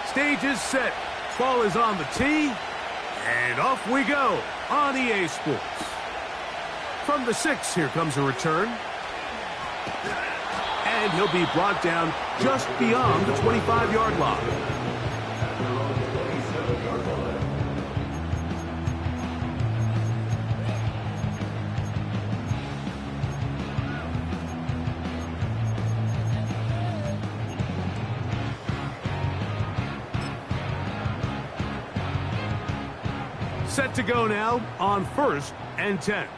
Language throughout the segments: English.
Stage is set. Ball is on the tee. And off we go on EA Sports. From the 6, here comes a return. And he'll be brought down just beyond the 25-yard line. Set to go now on 1st and 10.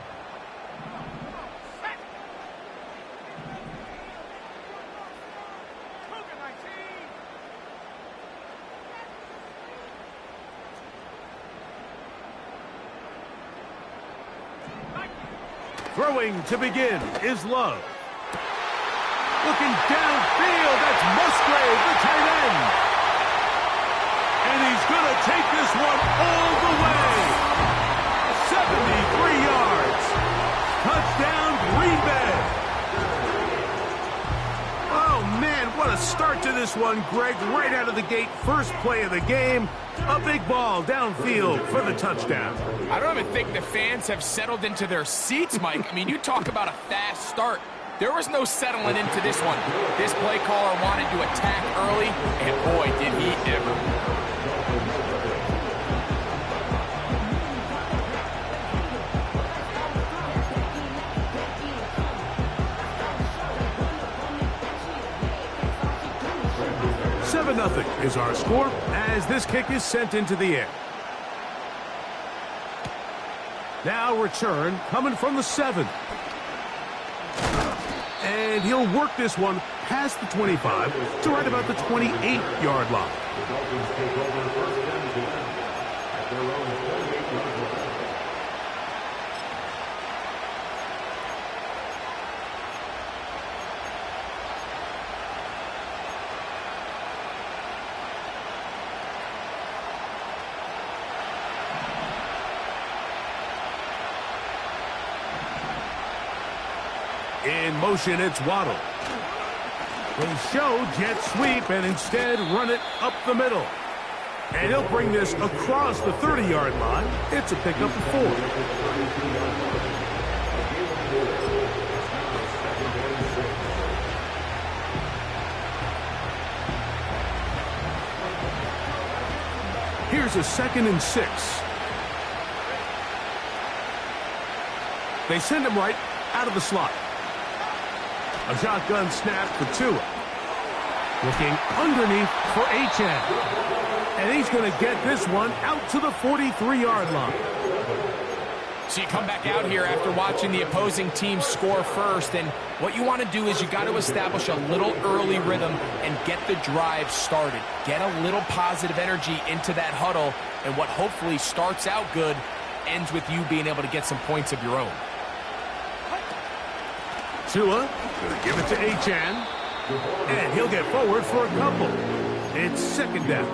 Throwing to begin is Love. Looking downfield, that's Musgrave, the tight end. And he's going to take this one all the way. 73 yards. Touchdown, Green Bay. Oh, man, what a start to this one, Greg. Right out of the gate, first play of the game. A big ball downfield for the touchdown. I don't even think the fans have settled into their seats, Mike. I mean, you talk about a fast start. There was no settling into this one. This play caller wanted to attack early, and boy, did he ever. Nothing is our score as this kick is sent into the air. Now return coming from the 7. And he'll work this one past the 25 to right about the 28-yard line. In motion, it's Waddle. They show jet sweep and instead run it up the middle. And he'll bring this across the 30-yard line. It's a pickup of 4. Here's a 2nd and 6. They send him right out of the slot. A shotgun snap for Tua. Looking underneath for Achane. And he's going to get this one out to the 43-yard line. So you come back out here after watching the opposing team score first, and what you want to do is you got to establish a little early rhythm and get the drive started. Get a little positive energy into that huddle, and what hopefully starts out good ends with you being able to get some points of your own. Tua going to give it to Achane, and he'll get forward for a couple. It's 2nd down.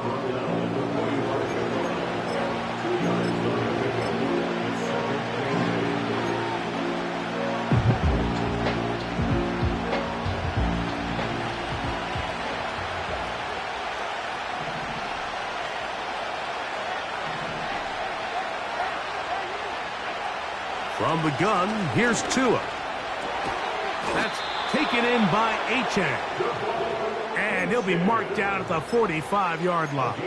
From the gun, here's Tua. That's taken in by Achane. And he'll be marked down at the 45-yard line.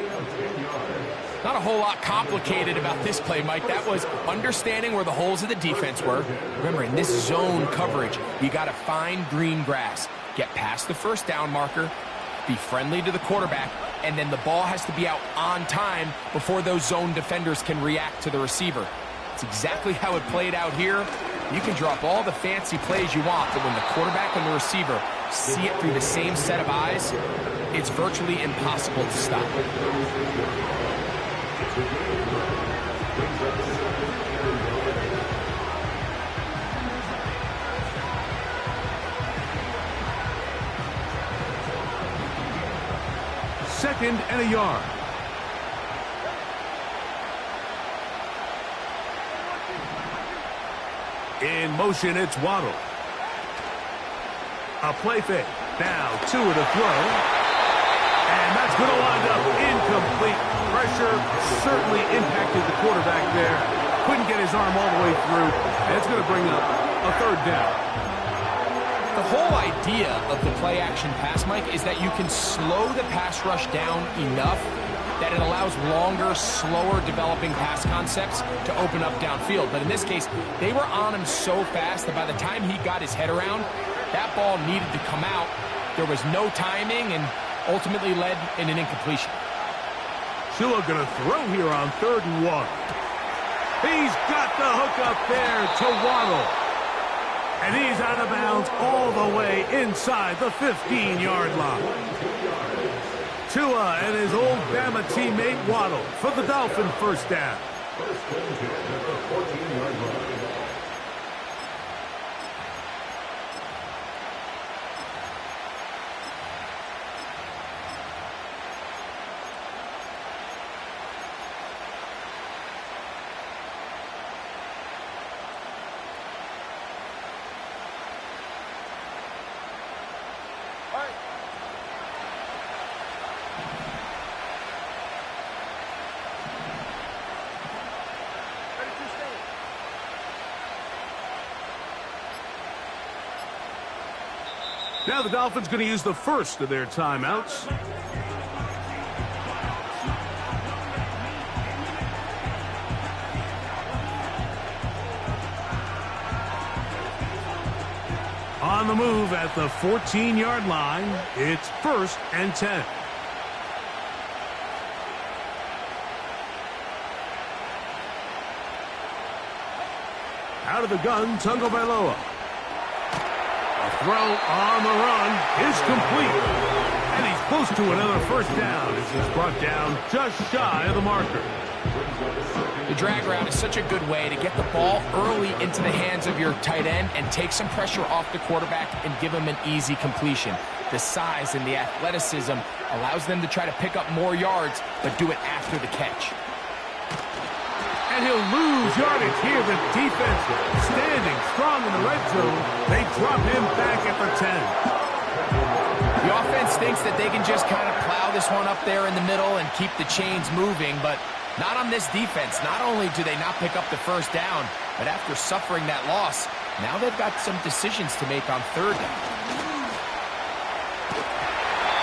Not a whole lot complicated about this play, Mike. That was understanding where the holes of the defense were. Remember, in this zone coverage, you got to find green grass. Get past the first down marker, be friendly to the quarterback, and then the ball has to be out on time before those zone defenders can react to the receiver. It's exactly how it played out here. You can drop all the fancy plays you want, but when the quarterback and the receiver see it through the same set of eyes, it's virtually impossible to stop. Second and a yard. In motion, it's Waddle. A play fake. Now, Tua to throw. And that's going to wind up incomplete. Pressure certainly impacted the quarterback there. Couldn't get his arm all the way through. And it's going to bring up a third down. The whole idea of the play-action pass, Mike, is that you can slow the pass rush down enough that it allows longer, slower developing pass concepts to open up downfield. But in this case, they were on him so fast that by the time he got his head around, that ball needed to come out. There was no timing and ultimately led in an incompletion. Tua going to throw here on 3rd and 1. He's got the hook up there to Waddle. And he's out of bounds all the way inside the 15-yard line. Tua and his old Bama teammate Waddle for the Dolphin first down. Now the Dolphins going to use the first of their timeouts. On the move at the 14-yard line, it's 1st and 10. Out of the gun, Tagovailoa. Throw on the run is complete. And he's close to another first down as he's brought down just shy of the marker. The drag route is such a good way to get the ball early into the hands of your tight end and take some pressure off the quarterback and give him an easy completion. The size and the athleticism allows them to try to pick up more yards, but do it after the catch. And he'll lose yardage here. The defense standing strong in the red zone. They drop him back at the 10. The offense thinks that they can just kind of plow this one up there in the middle and keep the chains moving, but not on this defense. Not only do they not pick up the first down, but after suffering that loss, now they've got some decisions to make on 3rd down.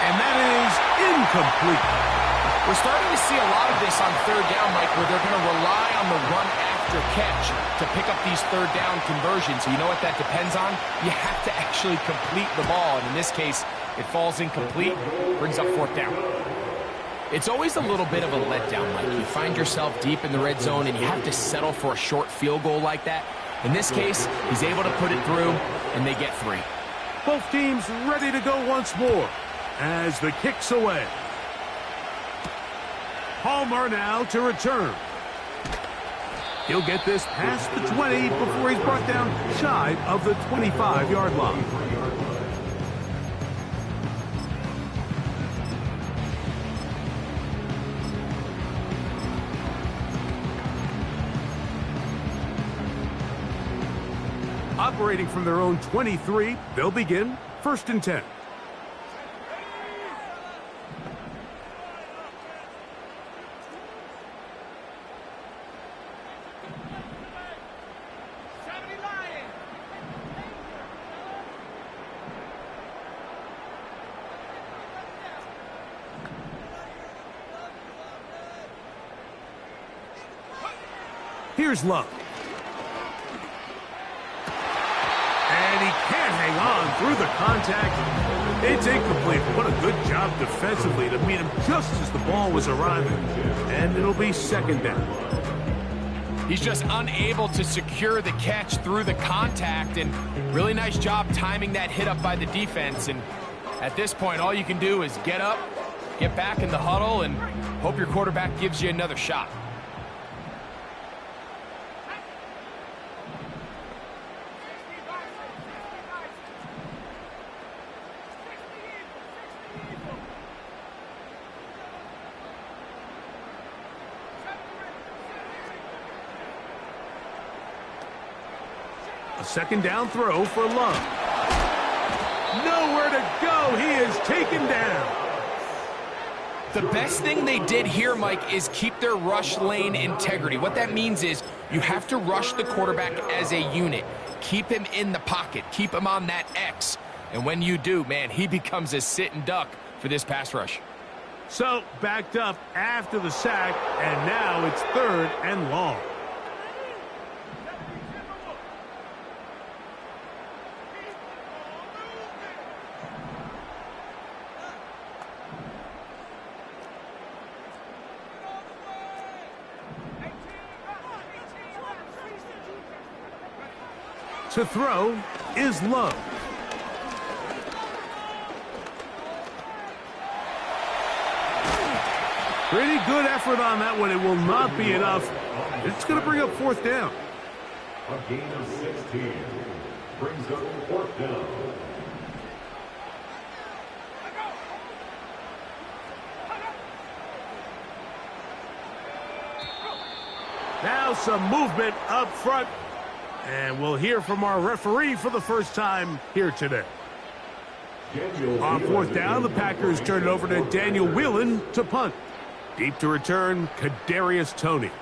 And that is incomplete. We're starting to see a lot of this on 3rd down, Mike, where they're going to rely on the run after catch to pick up these 3rd down conversions. You know what that depends on? You have to actually complete the ball, and in this case, it falls incomplete, brings up 4th down. It's always a little bit of a letdown, Mike. You find yourself deep in the red zone, and you have to settle for a short field goal like that. In this case, he's able to put it through, and they get 3. Both teams ready to go once more as the kick's away. Palmer now to return. He'll get this past the 20 before he's brought down shy of the 25-yard line. Operating from their own 23, they'll begin 1st and 10. Here's Love. And he can't hang on through the contact. It's incomplete. What a good job defensively to meet him just as the ball was arriving. And it'll be 2nd down. He's just unable to secure the catch through the contact, and really nice job timing that hit up by the defense. And at this point, all you can do is get up, get back in the huddle, and hope your quarterback gives you another shot. A 2nd down throw for Love. No nowhere to go. He is taken down. The best thing they did here, Mike, is keep their rush lane integrity. What that means is you have to rush the quarterback as a unit. Keep him in the pocket. Keep him on that X. And when you do, man, he becomes a sitting duck for this pass rush. So, backed up after the sack, and now it's 3rd and long. To throw is Love. Pretty good effort on that one. It will not be enough. It's going to bring up 4th down. A gain of 16 brings up 4th down. Now some movement up front. And we'll hear from our referee for the first time here today. On 4th down, the Packers turn it over to Daniel Whelan to punt. Deep to return, Kadarius Toney.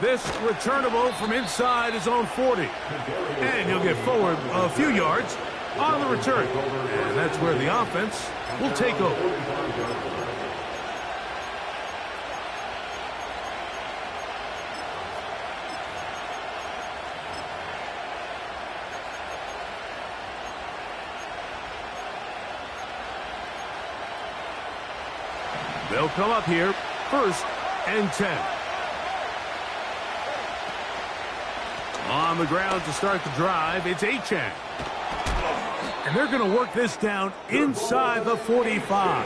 This returnable from inside his own 40. And he'll get forward a few yards on the return. And that's where the offense will take over. They'll come up here, 1st and 10. On the ground to start the drive, it's Achane. And they're going to work this down inside the 45.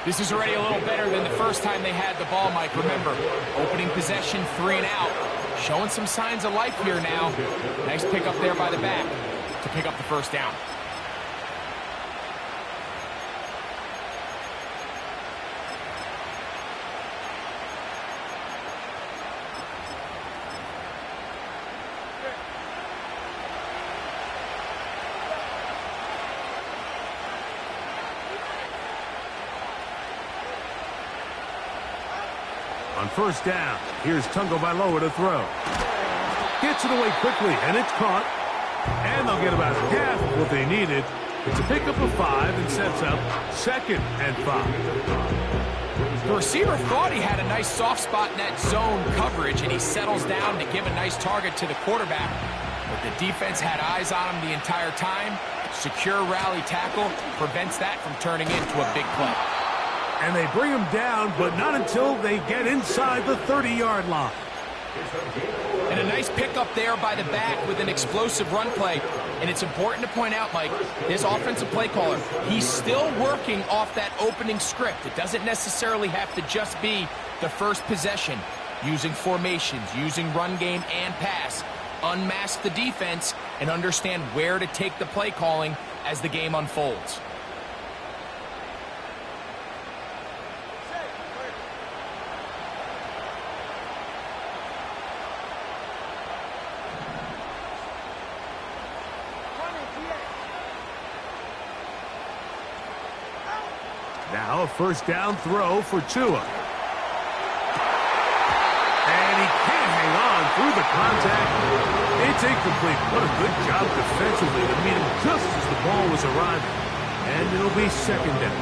This is already a little better than the first time they had the ball, Mike. Remember, opening possession, 3 and out. Showing some signs of life here now. Nice pick up there by the back to pick up the 1st down. On 1st down, here's Tagovailoa to throw. Gets it away quickly, and it's caught. And they'll get about half of what they needed. It's a pickup of 5 and sets up 2nd and 5. The receiver thought he had a nice soft spot in that zone coverage, and he settles down to give a nice target to the quarterback. But the defense had eyes on him the entire time. Secure rally tackle prevents that from turning into a big play. And they bring him down, but not until they get inside the 30-yard line. And a nice pickup there by the back with an explosive run play. And it's important to point out, Mike, this offensive play caller, he's still working off that opening script. It doesn't necessarily have to just be the first possession. Using formations, using run game and pass. Unmask the defense and understand where to take the play calling as the game unfolds. Now a 1st down throw for Tua. And he can't hang on through the contact. It's incomplete. What a good job defensively to meet him just as the ball was arriving. And it'll be 2nd down.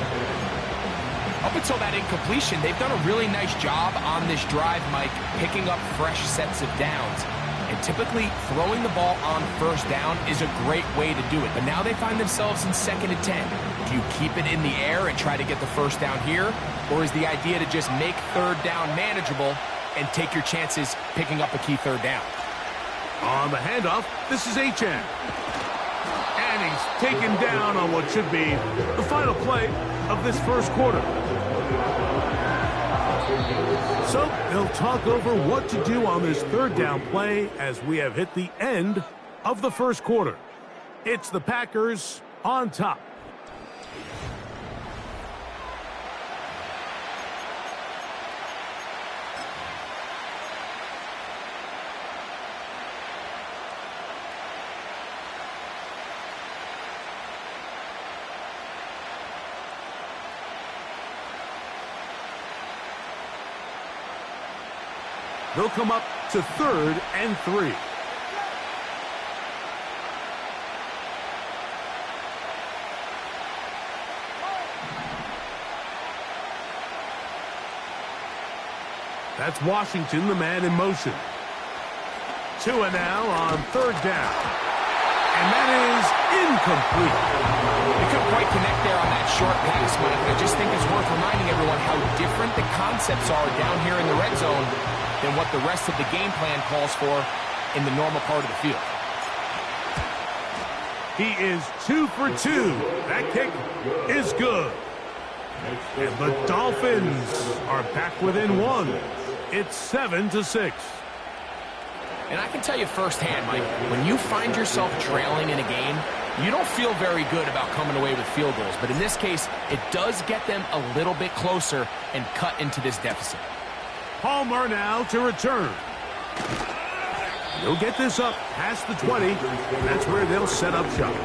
Up until that incompletion, they've done a really nice job on this drive, Mike, picking up fresh sets of downs. And typically, throwing the ball on 1st down is a great way to do it. But now they find themselves in 2nd and 10. Do you keep it in the air and try to get the 1st down here? Or is the idea to just make 3rd down manageable and take your chances picking up a key 3rd down? On the handoff, this is Achane. And he's taken down on what should be the final play of this 1st quarter. So they'll talk over what to do on this 3rd down play as we have hit the end of the 1st quarter. It's the Packers on top. They'll come up to 3rd and 3. That's Washington, the man in motion. Tua now on 3rd down. And that is incomplete. They couldn't quite connect there on that short pass, Mike. I just think it's worth reminding everyone how different the concepts are down here in the red zone than what the rest of the game plan calls for in the normal part of the field. He is 2 for 2. That kick is good. And the Dolphins are back within 1. It's 7-6. And I can tell you firsthand, Mike, when you find yourself trailing in a game, you don't feel very good about coming away with field goals. But in this case, it does get them a little bit closer and cut into this deficit. Palmer now to return. They'll get this up past the 20. That's where they'll set up shop.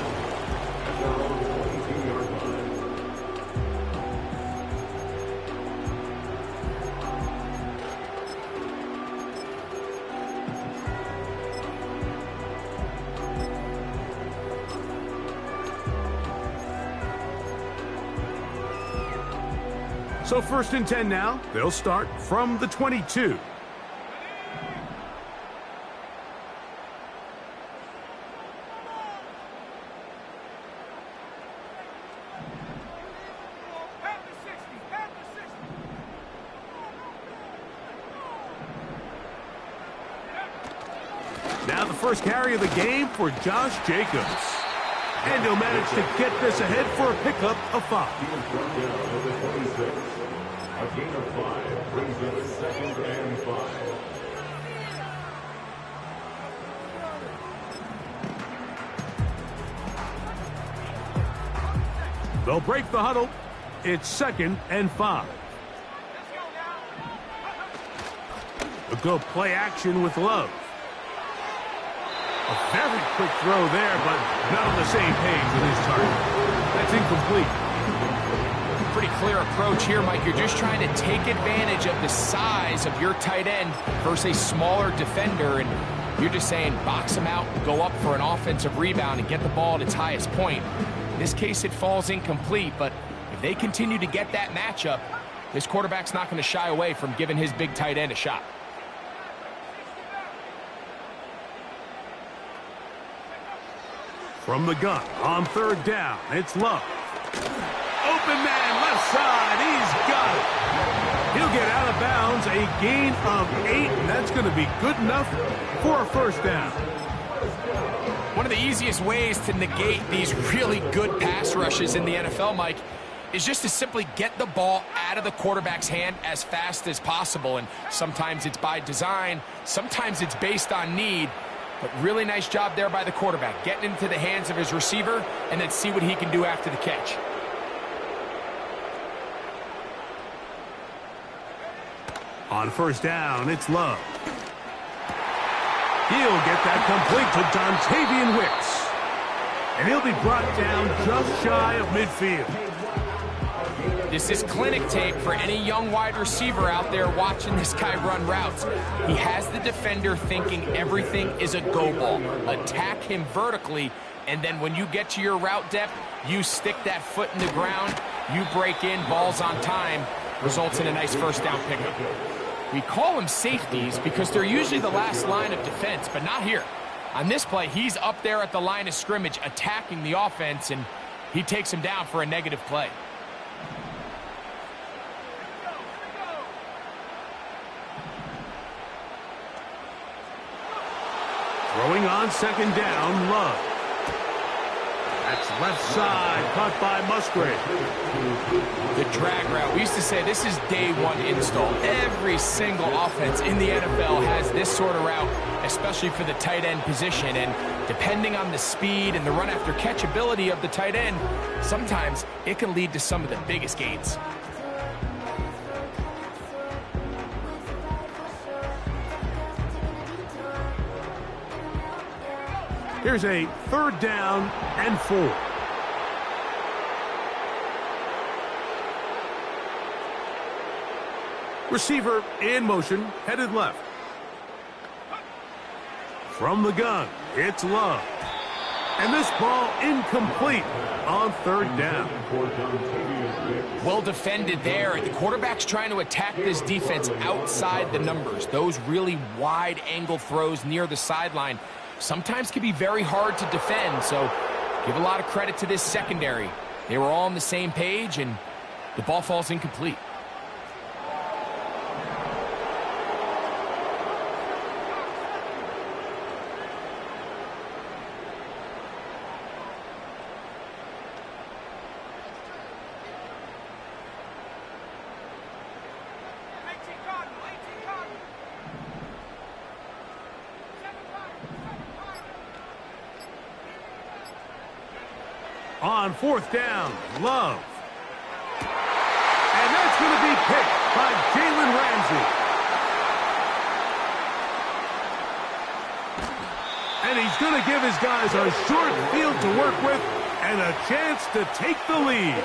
So 1st and 10 now. They'll start from the 22. Now the first carry of the game for Josh Jacobs. And he'll manage to get this ahead for a pickup of 5. A gain of 5 brings them 2nd and 5. They'll break the huddle. It's 2nd and 5. A good play action with Love. A very quick throw there, but not on the same page with his target. That's incomplete. Pretty clear approach here, Mike. You're just trying to take advantage of the size of your tight end versus a smaller defender, and you're just saying box him out, go up for an offensive rebound, and get the ball at its highest point. In this case, it falls incomplete, but if they continue to get that matchup, this quarterback's not going to shy away from giving his big tight end a shot. From the gun on 3rd down, it's Love. Open man, left side, he's got it. He'll get out of bounds, a gain of 8, and that's going to be good enough for a 1st down. One of the easiest ways to negate these really good pass rushes in the NFL, Mike, is just to simply get the ball out of the quarterback's hand as fast as possible. And sometimes it's by design, sometimes it's based on need. But really nice job there by the quarterback, getting into the hands of his receiver and then see what he can do after the catch. On 1st down, it's Love. He'll get that complete to Dontavian Wicks. And he'll be brought down just shy of midfield. This is clinic tape for any young wide receiver out there watching this guy run routes. He has the defender thinking everything is a go ball. Attack him vertically, and then when you get to your route depth, you stick that foot in the ground, you break in, balls on time, results in a nice 1st down pickup. We call them safeties because they're usually the last line of defense, but not here. On this play, he's up there at the line of scrimmage attacking the offense, and he takes him down for a negative play. Throwing on 2nd down, Love. That's left side, caught by Musgrave. The drag route. We used to say this is day 1 install. Every single offense in the NFL has this sort of route, especially for the tight end position. And depending on the speed and the run after catch ability of the tight end, sometimes it can lead to some of the biggest gains. Here's a 3rd down and 4. Receiver in motion, headed left. From the gun, it's Love. And this ball incomplete on third down. Well defended there. The quarterback's trying to attack this defense outside the numbers. Those really wide angle throws near the sideline sometimes can be very hard to defend, so give a lot of credit to this secondary. They were all on the same page, and the ball falls incomplete. On fourth down, Love. And that's going to be picked by Jalen Ramsey. And he's going to give his guys a short field to work with and a chance to take the lead.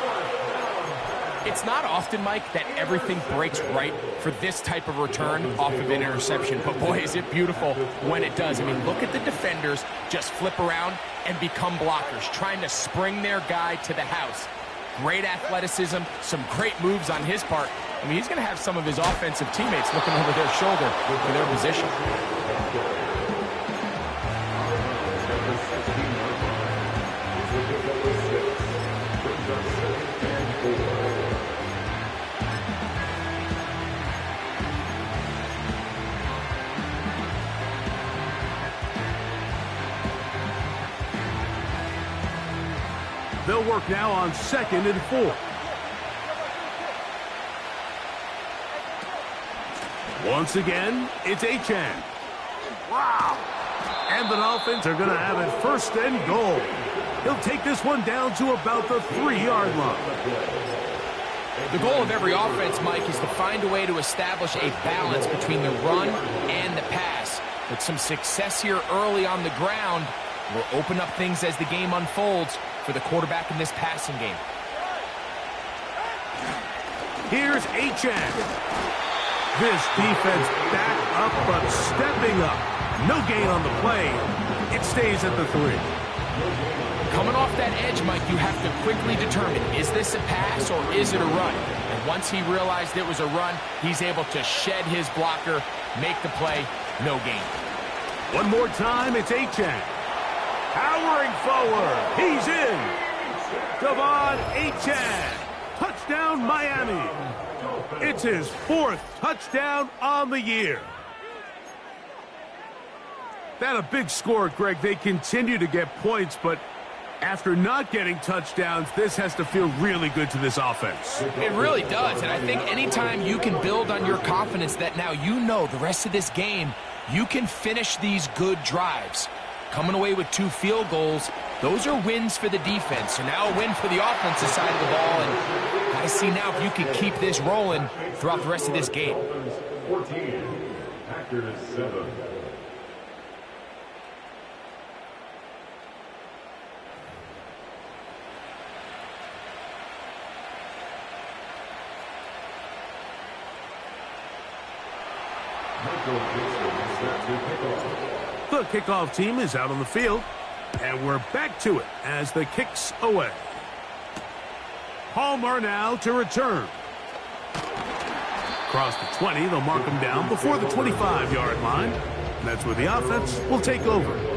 It's not often, Mike, that everything breaks right for this type of return off of an interception. But boy, is it beautiful when it does. I mean, look at the defenders just flip around and become blockers, trying to spring their guy to the house. Great athleticism, some great moves on his part. I mean, he's going to have some of his offensive teammates looking over their shoulder for their position. They'll work now on 2nd and 4. Once again, it's Achane. Wow! And the Dolphins are going to have it 1st and goal. He'll take this one down to about the 3-yard line. The goal of every offense, Mike, is to find a way to establish a balance between the run and the pass. With some success here early on the ground, will open up things as the game unfolds for the quarterback in this passing game. Here's Achane. This defense back up but stepping up. No gain on the play. It stays at the 3. Coming off that edge, Mike, you have to quickly determine, is this a pass or is it a run? And once he realized it was a run, he's able to shed his blocker, make the play, no gain. One more time, it's Achane. Powering forward. He's in. Devon Achane. Touchdown, Miami. It's his 4th touchdown on the year. That a big score, Greg. They continue to get points, but after not getting touchdowns, this has to feel really good to this offense. It really does, and I think anytime you can build on your confidence that now you know the rest of this game, you can finish these good drives. Coming away with 2 field goals, those are wins for the defense. So now a win for the offensive side of the ball, and got to see now if you can keep this rolling throughout the rest of this game. 14, Packers 7. The kickoff team is out on the field, and we're back to it as the kick's away. Palmer now to return. Across the 20, they'll mark him down before the 25-yard line. And that's where the offense will take over.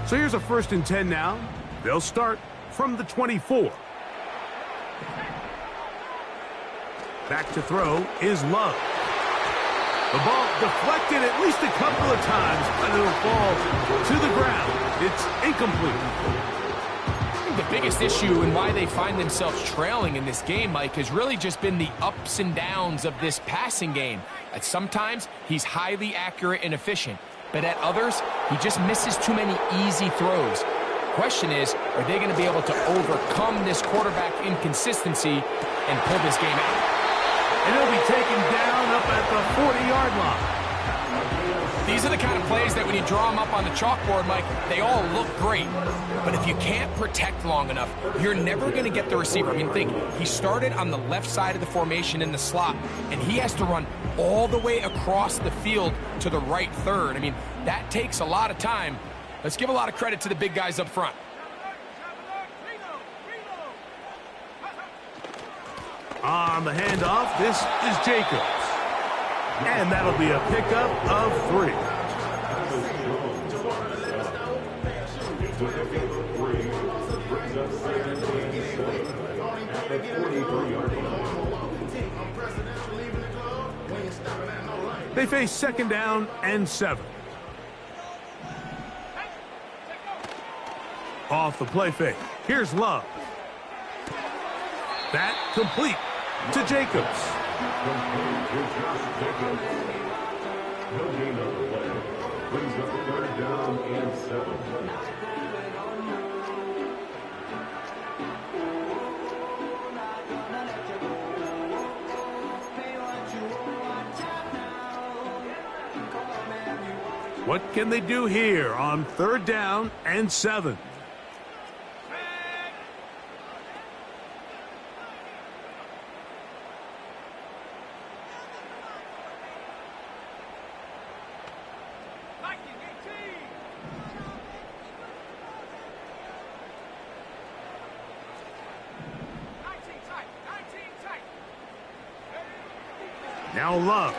So here's a 1st and 10 now. They'll start from the 24. Back to throw is Love. The ball deflected at least a couple of times, and it'll fall to the ground. It's incomplete. I think the biggest issue and why they find themselves trailing in this game, Mike, has really just been the ups and downs of this passing game. Sometimes he's highly accurate and efficient, but at others, he just misses too many easy throws. Question is, are they going to be able to overcome this quarterback inconsistency and pull this game out? And he'll be taken down up at the 40-yard line. These are the kind of plays that when you draw them up on the chalkboard, Mike, they all look great. But if you can't protect long enough, you're never going to get the receiver. I mean, think, he started on the left side of the formation in the slot, and he has to run all the way across the field to the right third. I mean, that takes a lot of time. Let's give a lot of credit to the big guys up front. On the handoff, this is Jacobs. And that'll be a pickup of 3. They face 2nd down and 7. Off the play fake. Here's Love. That complete to Jacobs. No gain on the play. Brings up 3rd down and 7. What can they do here on 3rd down and 7? Now Love.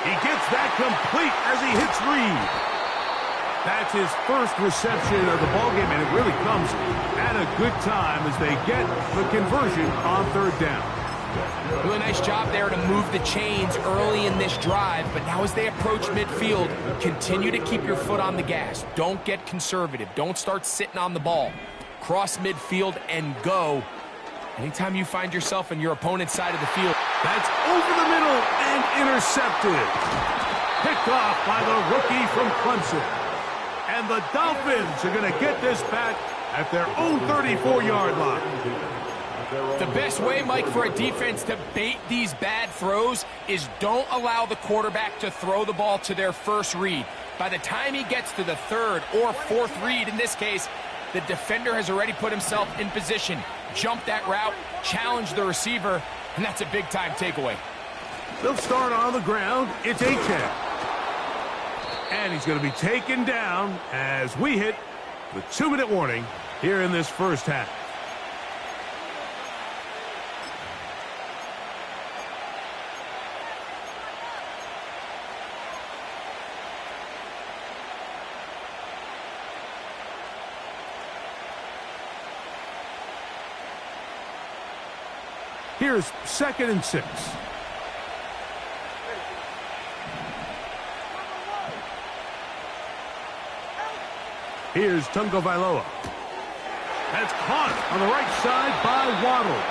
He gets that complete as he hits Reed. That's his first reception of the ballgame, and it really comes at a good time as they get the conversion on 3rd down. Really nice job there to move the chains early in this drive, but now as they approach midfield, continue to keep your foot on the gas. Don't get conservative. Don't start sitting on the ball. Cross midfield and go. Anytime you find yourself on your opponent's side of the field. That's over the middle and intercepted. Picked off by the rookie from Clemson. And the Dolphins are going to get this back at their own 34-yard line. The best way, Mike, for a defense to bait these bad throws is don't allow the quarterback to throw the ball to their first read. By the time he gets to the 3rd or 4th read, in this case, the defender has already put himself in position. Jump that route, challenge the receiver, and that's a big-time takeaway. They'll start on the ground. It's Achane. And he's going to be taken down as we hit the 2-minute warning here in this first half. Here's 2nd and 6. Here's Tungo Vailoa. That's caught on the right side by Waddle.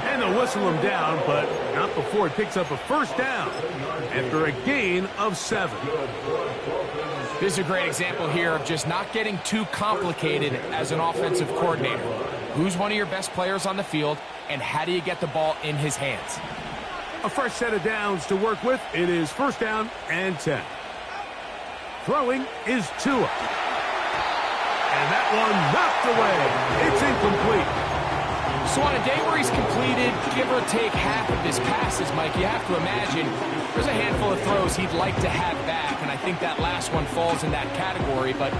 And they'll whistle him down, but not before he picks up a 1st down after a gain of 7. This is a great example here of just not getting too complicated as an offensive coordinator. Who's one of your best players on the field, and how do you get the ball in his hands? A fresh set of downs to work with. It is 1st down and 10. Throwing is Tua. And that one knocked away. It's incomplete. So on a day where he's completed, give or take half of his passes, Mike, you have to imagine there's a handful of throws he'd like to have back, and I think that last one falls in that category. But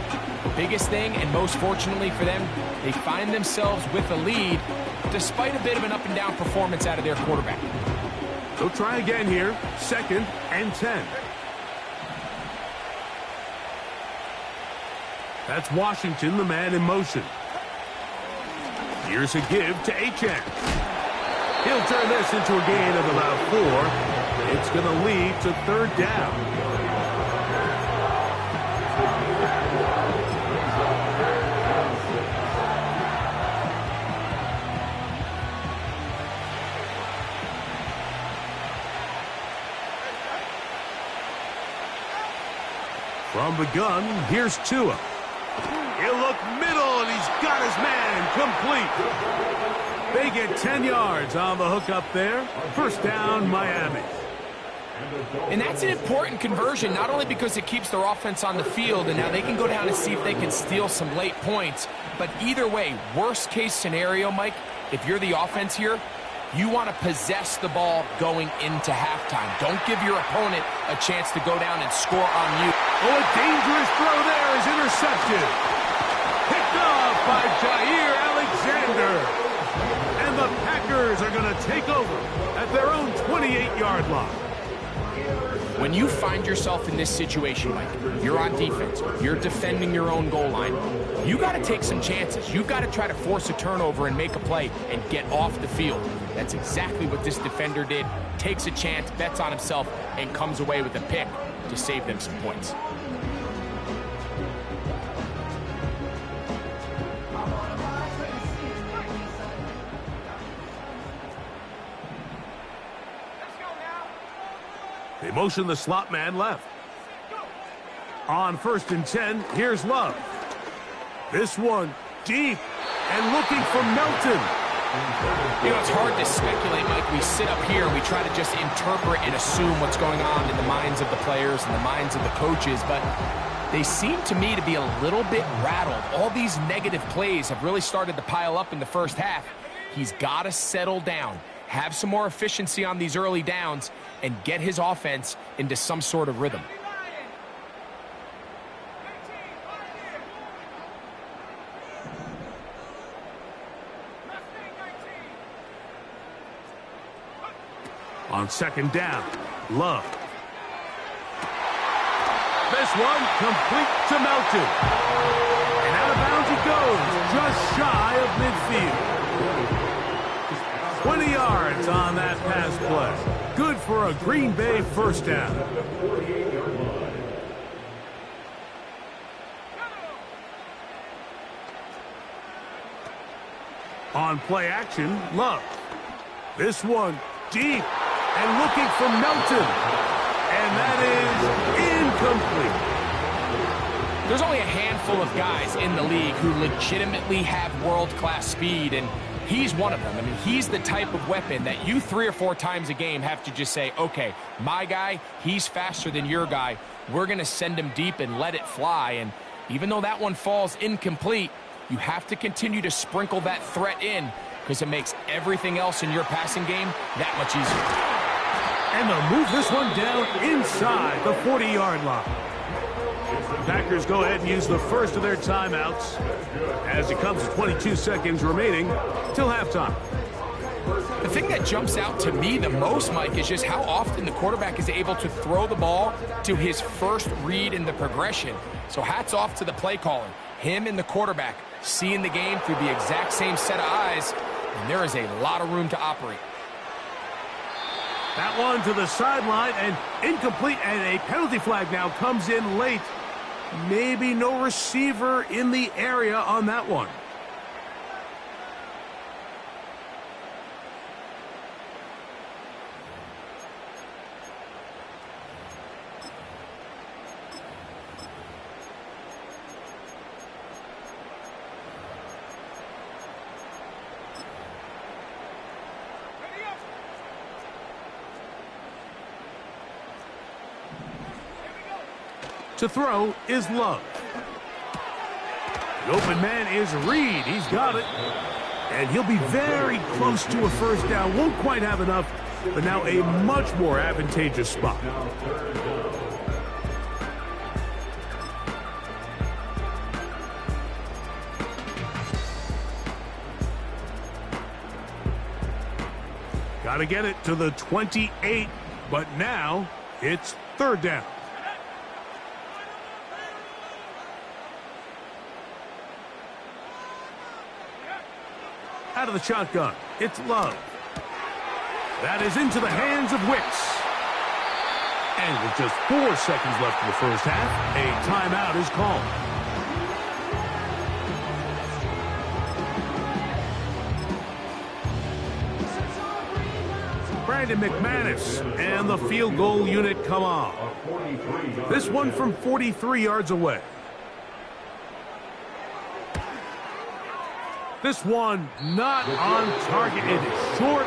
the biggest thing, and most fortunately for them, they find themselves with a lead despite a bit of an up-and-down performance out of their quarterback. They'll try again here. 2nd and 10. That's Washington, the man in motion. Here's a give to Achane. He'll turn this into a gain of about 4. It's going to lead to 3rd down. From the gun, here's Tua. He'll look middle, and he's got his man complete. They get 10 yards on the hook up there. 1st down, Miami. And that's an important conversion, not only because it keeps their offense on the field, and now they can go down and see if they can steal some late points. But either way, worst case scenario, Mike, if you're the offense here, you want to possess the ball going into halftime. Don't give your opponent a chance to go down and score on you. Oh, a dangerous throw there is intercepted. Picked off by Jair Alexander. And the Packers are going to take over at their own 28-yard line. When you find yourself in this situation, Mike, you're on defense, you're defending your own goal line, you got to take some chances. You've got to try to force a turnover and make a play and get off the field. That's exactly what this defender did. Takes a chance, bets on himself, and comes away with a pick to save them some points. They motion the slot man left. On 1st and 10, here's Love. This one deep and looking for Melton. You know, it's hard to speculate, Mike. We sit up here and we try to just interpret and assume what's going on in the minds of the players and the minds of the coaches, but they seem to me to be a little bit rattled. All these negative plays have really started to pile up in the first half. He's got to settle down, have some more efficiency on these early downs, and get his offense into some sort of rhythm. On 2nd down, Love. This one complete to Melton. And out of bounds he goes, just shy of midfield. 20 yards on that pass play. Good for a Green Bay first down. On play action, Love. This one deep and looking for Melton. And that is incomplete. There's only a handful of guys in the league who legitimately have world-class speed, and he's one of them. I mean, he's the type of weapon that you 3 or 4 times a game have to just say, okay, my guy, he's faster than your guy. We're going to send him deep and let it fly. And even though that one falls incomplete, you have to continue to sprinkle that threat in because it makes everything else in your passing game that much easier. And they'll move this one down inside the 40-yard line. The Packers go ahead and use the first of their timeouts as it comes to 22 seconds remaining till halftime. The thing that jumps out to me the most, Mike, is just how often the quarterback is able to throw the ball to his first read in the progression. So hats off to the play caller. Him and the quarterback seeing the game through the exact same set of eyes, and there is a lot of room to operate. That one to the sideline and incomplete, and a penalty flag now comes in late. Maybe no receiver in the area on that one. To throw is Love. The open man is Reed. He's got it. And he'll be very close to a first down. Won't quite have enough, but now a much more advantageous spot. Got to get it to the 28, but now it's 3rd down. Out of the shotgun, it's Love. That is into the hands of Wicks. And with just 4 seconds left in the first half, a timeout is called. Brandon McManus and the field goal unit come on. This one from 43 yards away. This one not on target. It is short.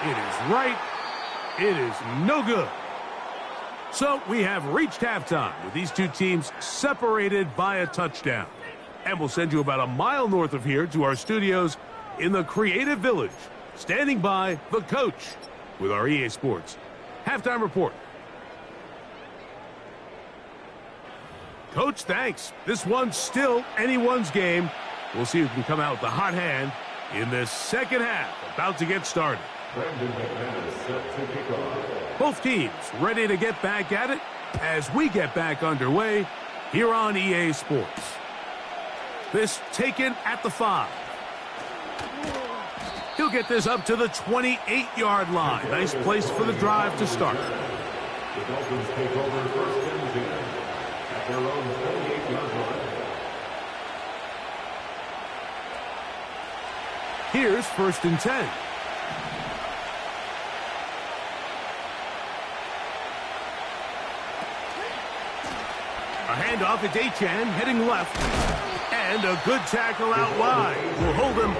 It is right. It is no good. So we have reached halftime with these two teams separated by a touchdown. And we'll send you about a mile north of here to our studios in the Creative Village. Standing by, the coach with our EA Sports halftime report. Coach, thanks. This one's still anyone's game. We'll see who can come out with the hot hand in this second half. About to get started. Both teams ready to get back at it as we get back underway here on EA Sports. This taken at the 5. He'll get this up to the 28-yard line. Nice place for the drive to start. The Dolphins take over first and 10 at their own 28-yard line. Here's first and 10. A handoff at Dachan, heading left. And a good tackle out wide will hold him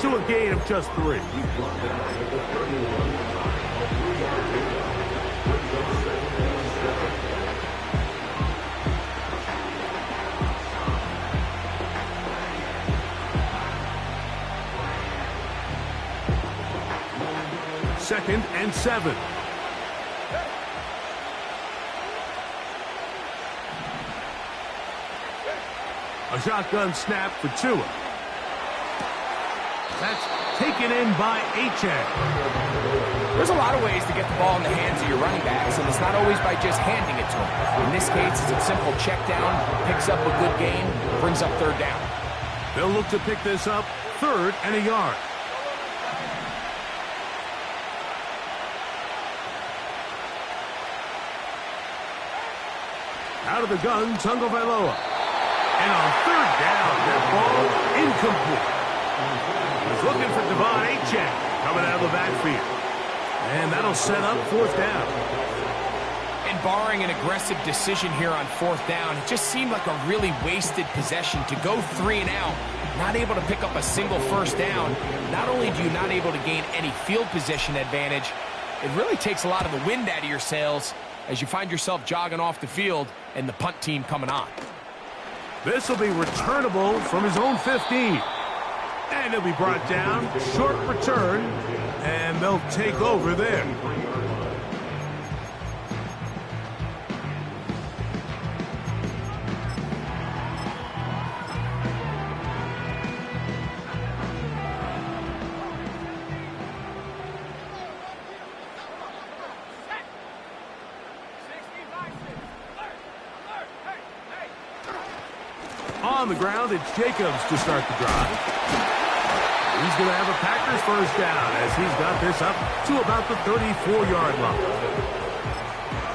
to a gain of just 3. Second and 7. A shotgun snap for Tua. That's taken in by Achan. There's a lot of ways to get the ball in the hands of your running backs, and it's not always by just handing it to them. In this case, it's a simple check down, picks up a good gain, brings up third down. They'll look to pick this up, 3rd and a yard. Out of the gun, Tagovailoa. And on 3rd down, that ball incomplete. He's looking for Devon Achane coming out of the backfield. And that'll set up 4th down. And barring an aggressive decision here on 4th down, it just seemed like a really wasted possession to go 3 and out, not able to pick up a single 1st down. Not only do you not able to gain any field position advantage, it really takes a lot of the wind out of your sails as you find yourself jogging off the field and the punt team coming on. This will be returnable from his own 15. And he'll be brought down. Short return. And they'll take over there. On the ground, it's Jacobs to start the drive. He's going to have a Packers 1st down as he's got this up to about the 34-yard line.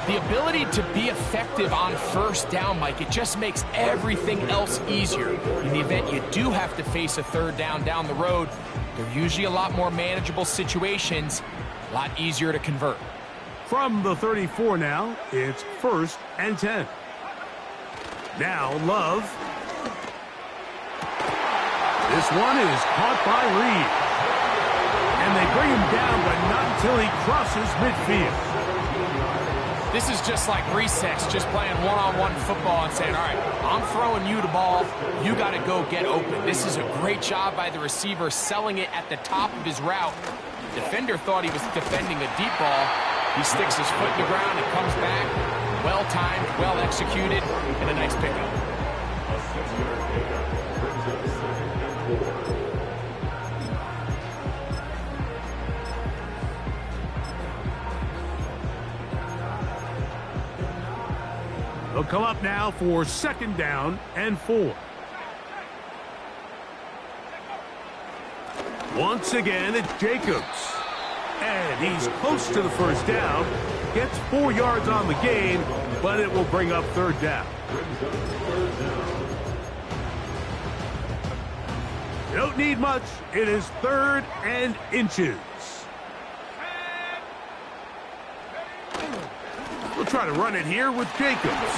The ability to be effective on 1st down, Mike, it just makes everything else easier. In the event you do have to face a 3rd down the road, they're usually a lot more manageable situations, a lot easier to convert. From the 34 now, it's 1st and 10. Now Love. This one is caught by Reed. And they bring him down, but not until he crosses midfield. This is just like recess, just playing one-on-one football and saying, all right, I'm throwing you the ball. You got to go get open. This is a great job by the receiver selling it at the top of his route. The defender thought he was defending a deep ball. He sticks his foot in the ground and comes back. Well-timed, well-executed, and a nice pickup. A 6-yard pickup brings up 2nd and 4. They'll come up now for 2nd down and 4. Once again, it's Jacobs. And he's close to the 1st down. Gets 4 yards on the gain, but it will bring up 3rd down. You don't need much. It is 3rd and inches. We'll try to run it here with Jacobs.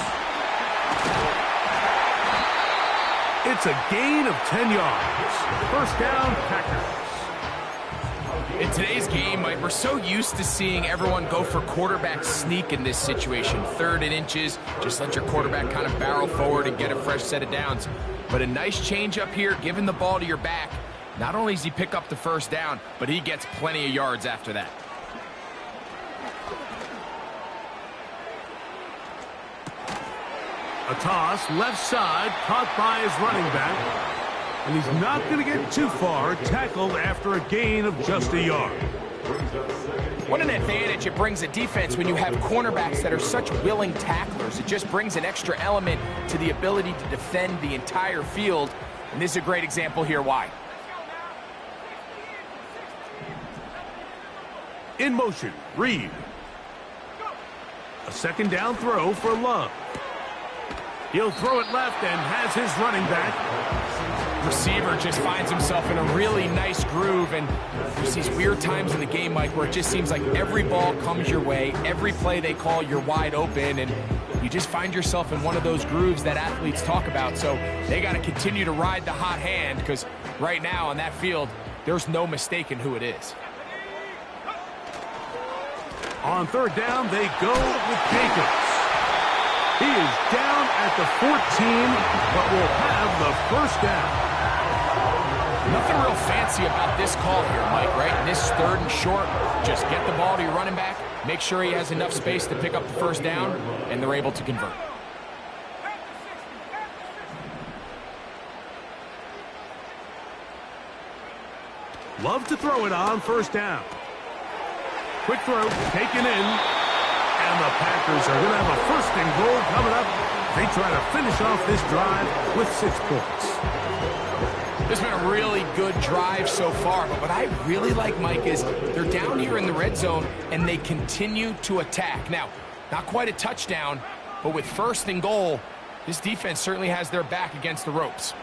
It's a gain of 10 yards. 1st down, Packers. In today's game, Mike, we're so used to seeing everyone go for quarterback sneak in this situation. 3rd and inches, just let your quarterback kind of barrel forward and get a fresh set of downs. But a nice change up here, giving the ball to your back. Not only does he pick up the first down, but he gets plenty of yards after that. A toss, left side, caught by his running back. And he's not going to get too far, tackled after a gain of just a yard. What an advantage it brings a defense when you have cornerbacks that are such willing tacklers. It just brings an extra element to the ability to defend the entire field. And this is a great example here why. In motion, Reed. A 2nd down throw for Love. He'll throw it left and has his running back. Receiver just finds himself in a really nice groove, and there's these weird times in the game, Mike, where it just seems like every ball comes your way, every play they call, you're wide open, and you just find yourself in one of those grooves that athletes talk about. So they got to continue to ride the hot hand, because right now on that field, there's no mistaking who it is. On 3rd down, they go with Jacobs. He is down at the 14, but will have the first down. Nothing real fancy about this call here, Mike, right? And this 3rd and short, just get the ball to your running back, make sure he has enough space to pick up the first down, and they're able to convert. Love to throw it on 1st down. Quick throw, taken in. And the Packers are going to have a 1st and goal coming up. They try to finish off this drive with 6 points. This has been a really good drive so far, but what I really like, Mike, is they're down here in the red zone, and they continue to attack. Now, not quite a touchdown, but with 1st and goal, this defense certainly has their back against the ropes.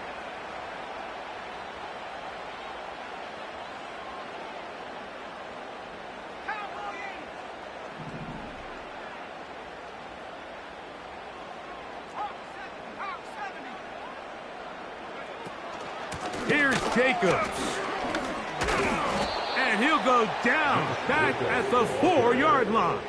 Here's Jacobs. And he'll go down back at the 4-yard line.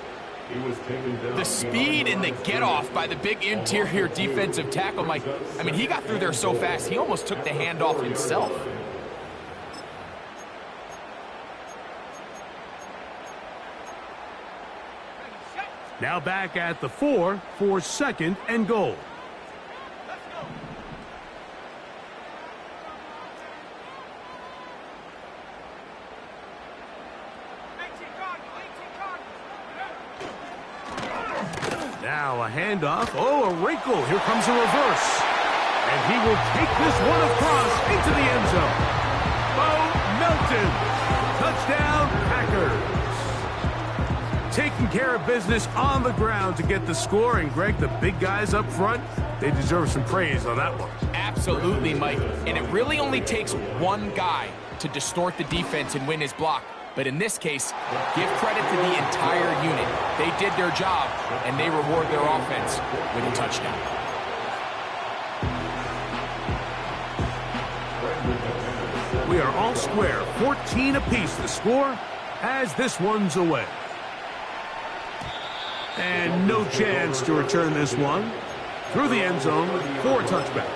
The speed and the get-off by the big interior defensive tackle, Mike. I mean, he got through there so fast, he almost took the handoff himself. Now back at the 4 for 2nd and goal. Now a handoff. Oh, a wrinkle. Here comes a reverse. And he will take this one across into the end zone. Bo Melton. Touchdown, Packers. Taking care of business on the ground to get the score. And, Greg, the big guys up front, they deserve some praise on that one. Absolutely, Mike. And it really only takes one guy to distort the defense and win his block. But in this case, give credit to the entire unit. They did their job, and they reward their offense with a touchdown. We are all square, 14 apiece the score as this one's away. And no chance to return this one through the end zone for a touchback.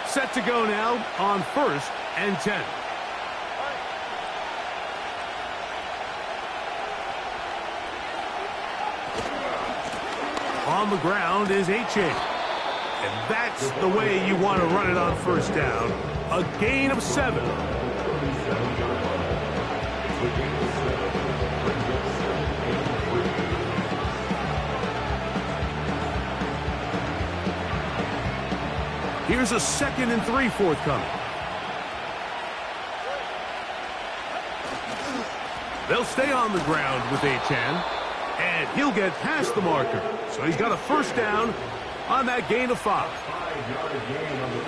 Set to go now on 1st and 10. On the ground is H.A. And that's the way you want to run it on 1st down. A gain of 7. Here's a 2nd and 3 forthcoming. They'll stay on the ground with Achan, and he'll get past the marker. So he's got a 1st down on that gain of 5.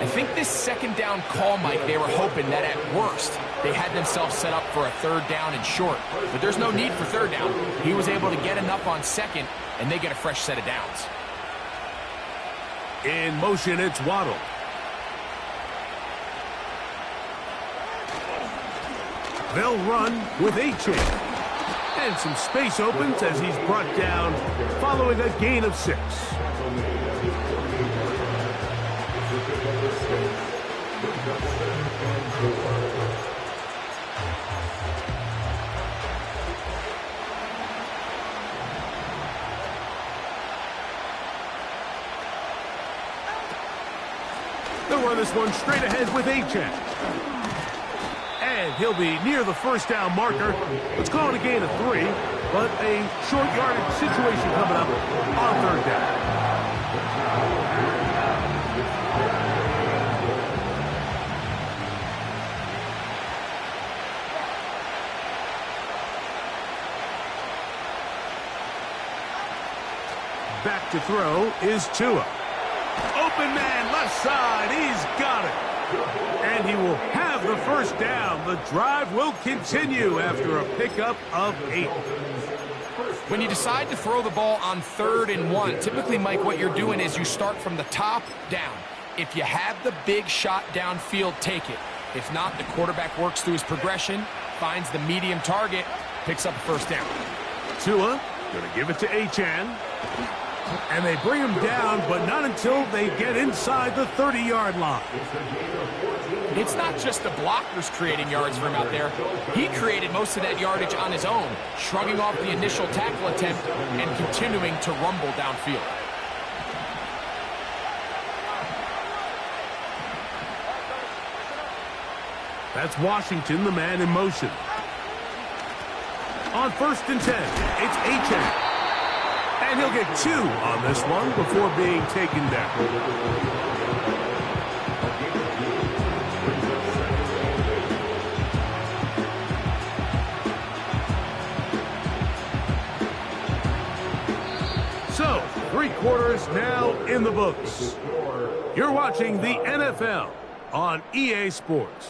I think this 2nd down call, Mike, they were hoping that at worst they had themselves set up for a 3rd down and short. But there's no need for 3rd down. He was able to get enough on 2nd, and they get a fresh set of downs. In motion, it's Waddle. They'll run with A-Chain. And some space opens as he's brought down following a gain of 6. They'll run this one straight ahead with A-Chain. And he'll be near the first down marker. Let's call it a gain of 3, but a short yardage situation coming up on 3rd down. Back to throw is Tua. Open man, left side, he's got it. And he will have the first down. The drive will continue after a pickup of 8. When you decide to throw the ball on 3rd and 1, typically, Mike, what you're doing is you start from the top down. If you have the big shot downfield, take it. If not, the quarterback works through his progression, finds the medium target, picks up a first down. Tua going to give it to Achane. And they bring him down, but not until they get inside the 30-yard line. It's not just the blockers creating yards for him out there. He created most of that yardage on his own, shrugging off the initial tackle attempt and continuing to rumble downfield. That's Washington, the man in motion. On 1st and 10, it's Achane. And he'll get 2 on this one before being taken down. So, 3 quarters now in the books. You're watching the NFL on EA Sports.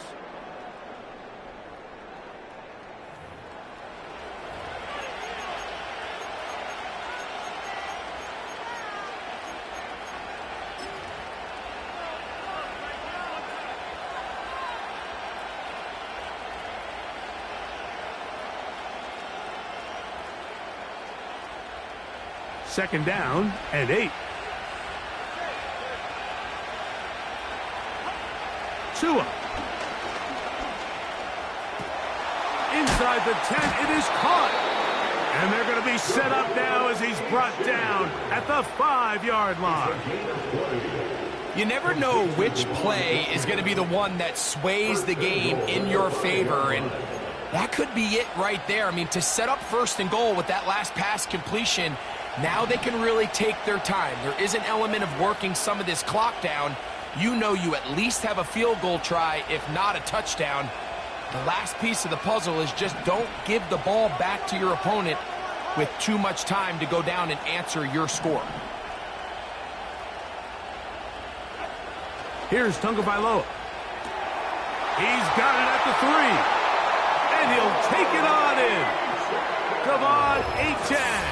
Second down and 8. Tua. Inside the 10, it is caught. And they're going to be set up now as he's brought down at the 5-yard line. You never know which play is going to be the one that sways the game in your favor, and that could be it right there. I mean, to set up 1st and goal with that last pass completion, now they can really take their time. There is an element of working some of this clock down. You know you at least have a field goal try, if not a touchdown. The last piece of the puzzle is just don't give the ball back to your opponent with too much time to go down and answer your score. Here's Tagovailoa. He's got it at the 3. And he'll take it on in. Devon Achane.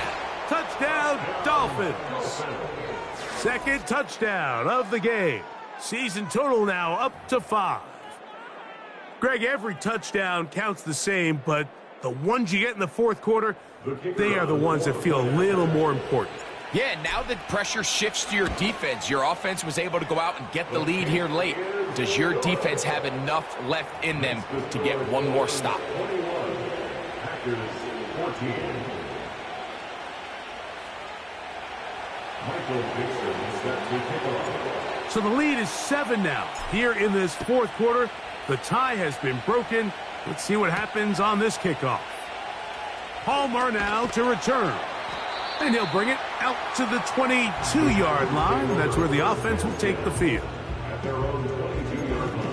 Touchdown, Dolphins. Second touchdown of the game. Season total now up to 5. Greg, every touchdown counts the same, but the ones you get in the 4th quarter, they are the ones that feel a little more important. Yeah, now the pressure shifts to your defense. Your offense was able to go out and get the lead here late. Does your defense have enough left in them to get one more stop? So the lead is 7 now. Here in this 4th quarter, the tie has been broken. Let's see what happens on this kickoff. Palmer now to return. And he'll bring it out to the 22-yard line. That's where the offense will take the field. At their own 22-yard line.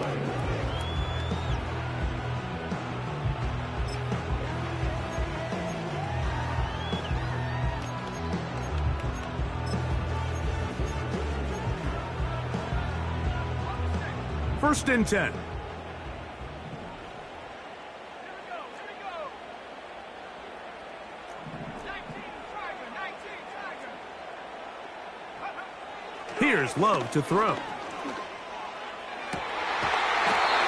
First and 10. Here's Love to throw.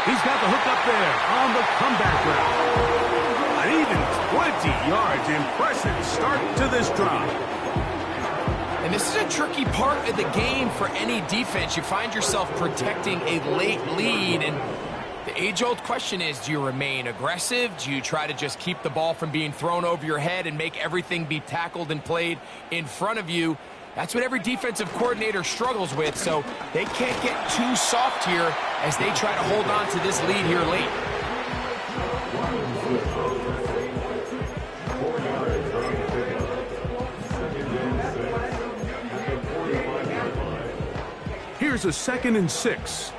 He's got the hook up there on the comeback route. An even 20 yards. Impressive start to this drive. And this is a tricky part of the game for any defense. You find yourself protecting a late lead, and the age-old question is, do you remain aggressive? Do you try to just keep the ball from being thrown over your head and make everything be tackled and played in front of you? That's what every defensive coordinator struggles with, so they can't get too soft here as they try to hold on to this lead here late. Here's a 2nd and 6.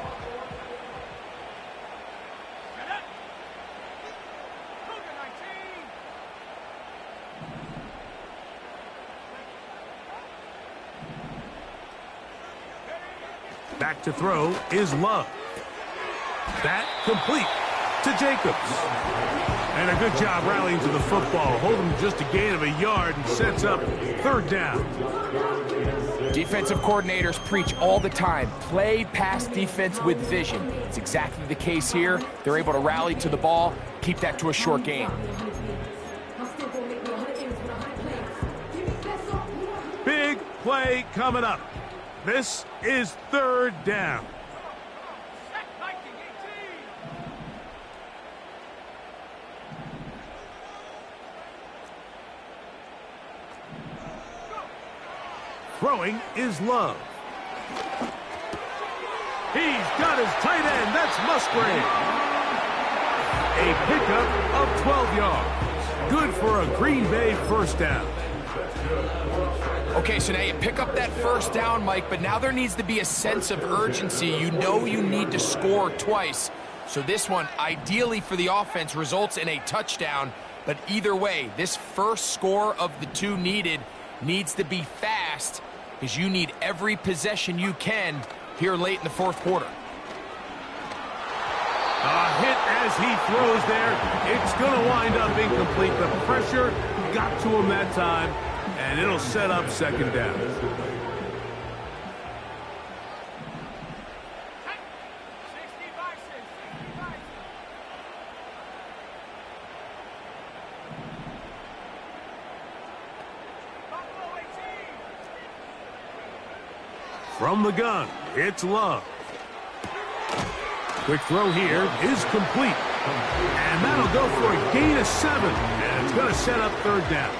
Back to throw is Love. That complete to Jacobs. And a good job rallying to the football, holding just a gain of a yard and sets up 3rd down. Defensive coordinators preach all the time, play pass defense with vision. It's exactly the case here. They're able to rally to the ball, keep that to a short gain. Big play coming up. This is 3rd down. Throwing is Love. He's got his tight end. That's Musgrave. A pickup of 12 yards. Good for a Green Bay 1st down. Okay, so now you pick up that 1st down, Mike, but now there needs to be a sense of urgency. You know you need to score twice. So this one, ideally for the offense, results in a touchdown. But either way, this first score of the 2 needed needs to be fast, because you need every possession you can here late in the 4th quarter. A hit as he throws there. It's going to wind up incomplete. The pressure got to him that time, and it'll set up 2nd down. From the gun, it's Love. Quick throw here is complete. And that'll go for a gain of 7. And it's going to set up 3rd down.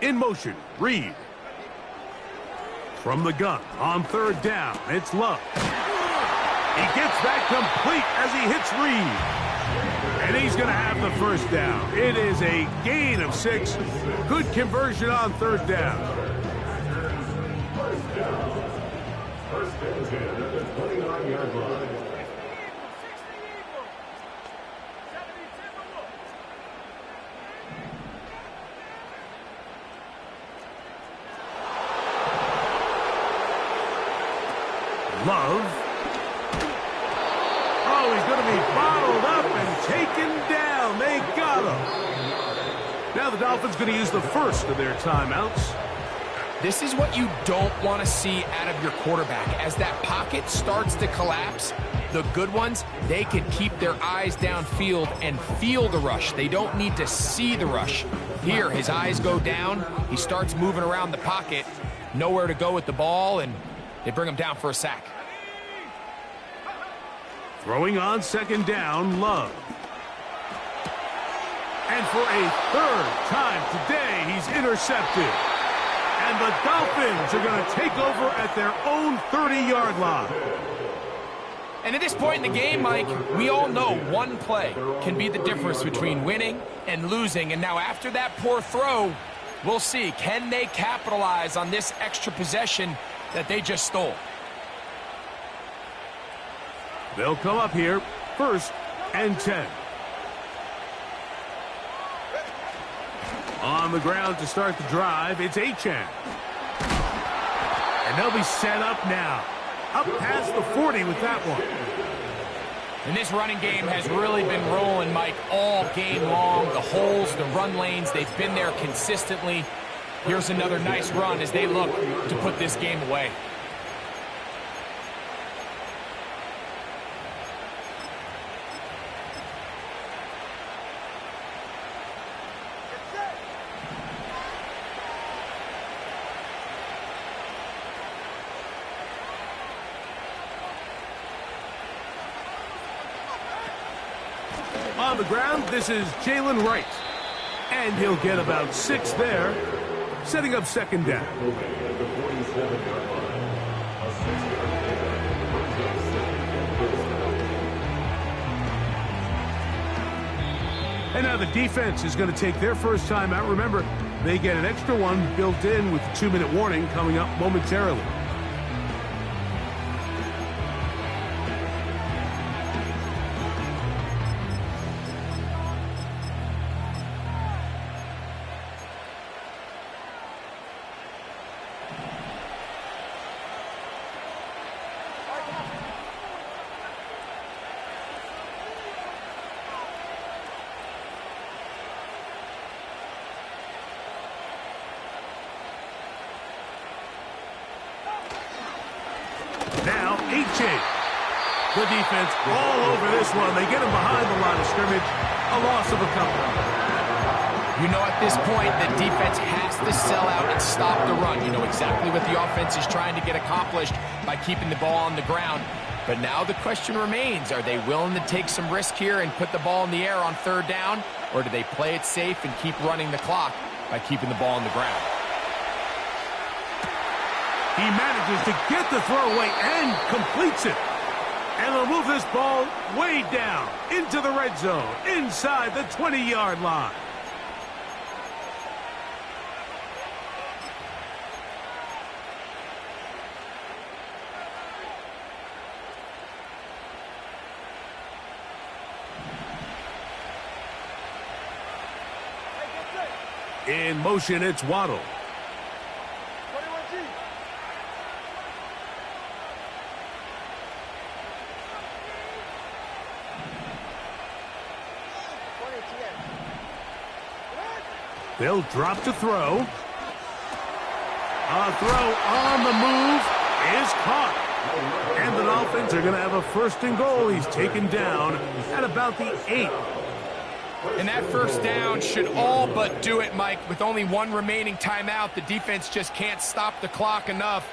In motion, Reed. From the gun, on 3rd down, it's Love. He gets that complete as he hits Reed. And he's going to have the 1st down. It is a gain of 6. Good conversion on 3rd down. 1st and 10 at the 29-yard line. Love. Oh, he's going to be bottled up and taken down. They got him. Now the Dolphins going to use the 1st of their timeouts. This is what you don't want to see out of your quarterback. As that pocket starts to collapse, the good ones, they can keep their eyes downfield and feel the rush. They don't need to see the rush. Here, his eyes go down. He starts moving around the pocket. Nowhere to go with the ball, and they bring him down for a sack. Throwing on 2nd down, Love. And for a 3rd time today, he's intercepted. And the Dolphins are going to take over at their own 30-yard line. And at this point in the game, Mike, we all know one play can be the difference between winning and losing. And now after that poor throw, We'll see. Can they capitalize on this extra possession that they just stole? They'll come up here, 1st and 10. On the ground to start the drive, it's Achane. And they'll be set up now. Up past the 40 with that one. And this running game has really been rolling, Mike, all game long. The holes, the run lanes, they've been there consistently. Here's another nice run as they look to put this game away. On the ground, this is Jalen Wright. And he'll get about 6 there, setting up 2nd down. And now the defense is going to take their first time out. Remember, they get an extra one built in with the 2-minute warning coming up momentarily. Now, Achane. The defense all over this one. They get him behind the line of scrimmage. A loss of a couple. You know, at this point, the defense has to sell out and stop the run. You know exactly what the offense is trying to get accomplished by keeping the ball on the ground. But now the question remains, are they willing to take some risk here and put the ball in the air on 3rd down? Or do they play it safe and keep running the clock by keeping the ball on the ground? He manages to get the throw away and completes it. And they'll move this ball way down into the red zone, inside the 20-yard line. In motion, it's Waddle. They'll drop to throw. A throw on the move is caught. And the Dolphins are going to have a 1st and goal. He's taken down at about the 8. And that 1st down should all but do it, Mike. With only 1 remaining timeout, the defense just can't stop the clock enough.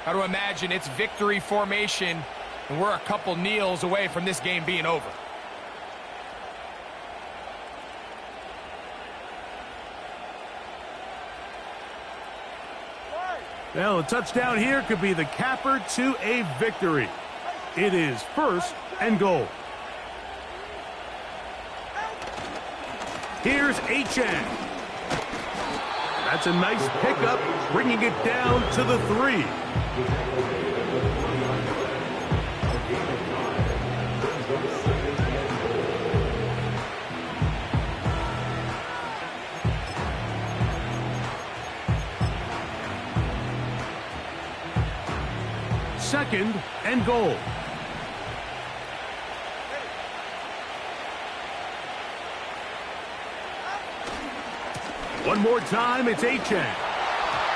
Got to imagine it's victory formation, and we're a couple kneels away from this game being over. Well, a touchdown here could be the capper to a victory. It is 1st and goal. Here's Achane. That's a nice pickup, bringing it down to the 3. Second and goal. One more time, it's Achane.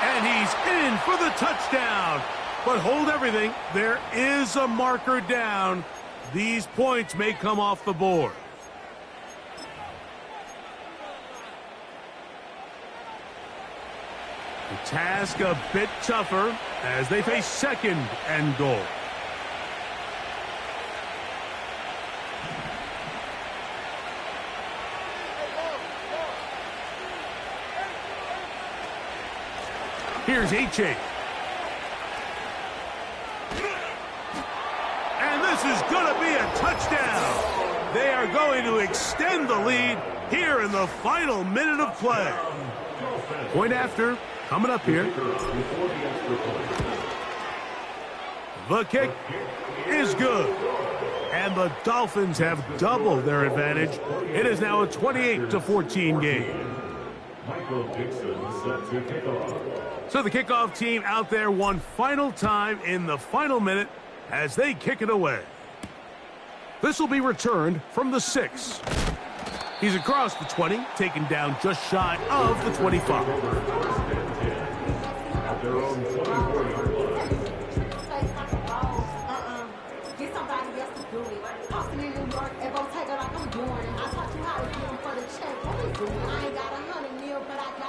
And he's in for the touchdown. But hold everything, there is a marker down. These points may come off the board. The task a bit tougher as they face 2nd and goal. Here's Achane. And this is going to be a touchdown. They are going to extend the lead here in the final minute of play. Point after, coming up here. The kick is good. And the Dolphins have doubled their advantage. It is now a 28-14 game. So the kickoff team out there one final time in the final minute as they kick it away. This will be returned from the 6. He's across the 20, taken down just shy of the 25.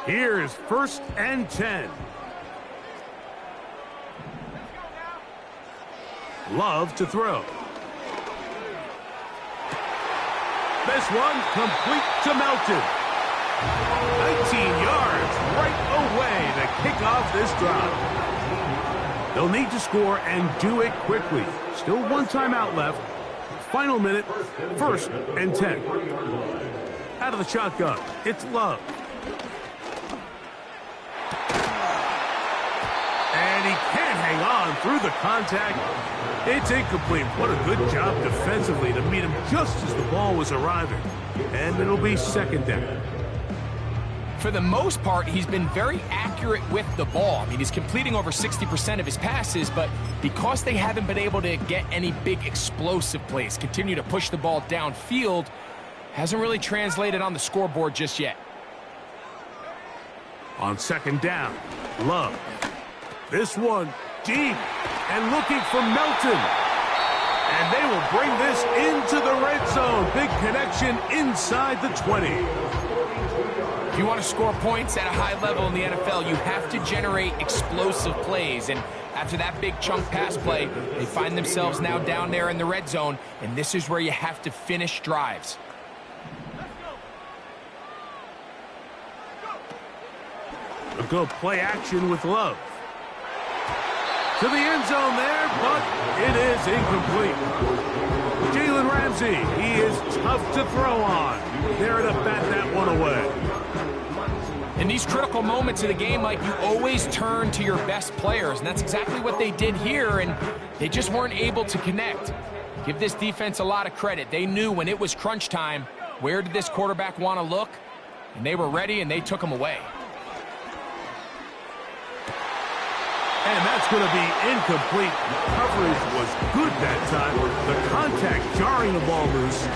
Here's 1st and 10. Love to throw. This one complete to Melton. 19 yards right away to kick off this drive. They'll need to score and do it quickly. Still one timeout left. Final minute, 1st and 10. Out of the shotgun, it's Love. And he can't hang on through the contact. It's incomplete. What a good job defensively to meet him just as the ball was arriving. And it'll be 2nd down. For the most part, he's been very accurate with the ball. I mean, he's completing over 60% of his passes, but because they haven't been able to get any big explosive plays, continue to push the ball downfield, hasn't really translated on the scoreboard just yet. On 2nd down, Love. This one deep and looking for Melton. And they will bring this into the red zone. Big connection inside the 20. If you want to score points at a high level in the NFL, you have to generate explosive plays. And after that big chunk pass play, they find themselves now down there in the red zone. And this is where you have to finish drives. A good play action with Love. To the end zone there, but it is incomplete. Jalen Ramsey, he is tough to throw on. There to bat that one away. In these critical moments of the game, Mike, you always turn to your best players, and that's exactly what they did here, and they just weren't able to connect. Give this defense a lot of credit. They knew when it was crunch time, where did this quarterback want to look, and they were ready, and they took him away. And that's going to be incomplete. Coverage was good that time. The contact jarring the ball loose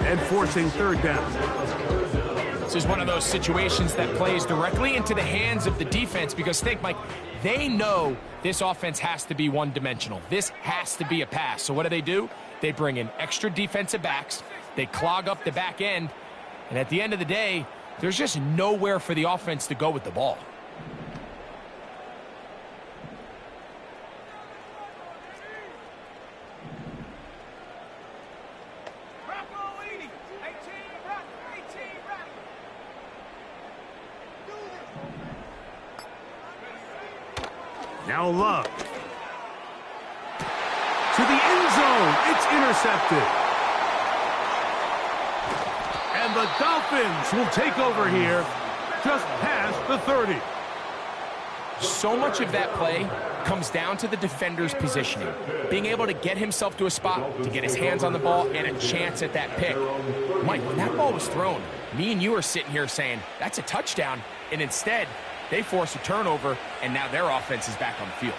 and forcing 3rd down. This is one of those situations that plays directly into the hands of the defense because think, Mike, they know this offense has to be one-dimensional. This has to be a pass. So what do? They bring in extra defensive backs. They clog up the back end. And at the end of the day, there's just nowhere for the offense to go with the ball. Now Love. To the end zone. It's intercepted. And the Dolphins will take over here just past the 30. So much of that play comes down to the defender's positioning. Being able to get himself to a spot, to get his hands on the ball, and a chance at that pick. Mike, when that ball was thrown, me and you are sitting here saying, that's a touchdown. And instead, they force a turnover, and now their offense is back on the field.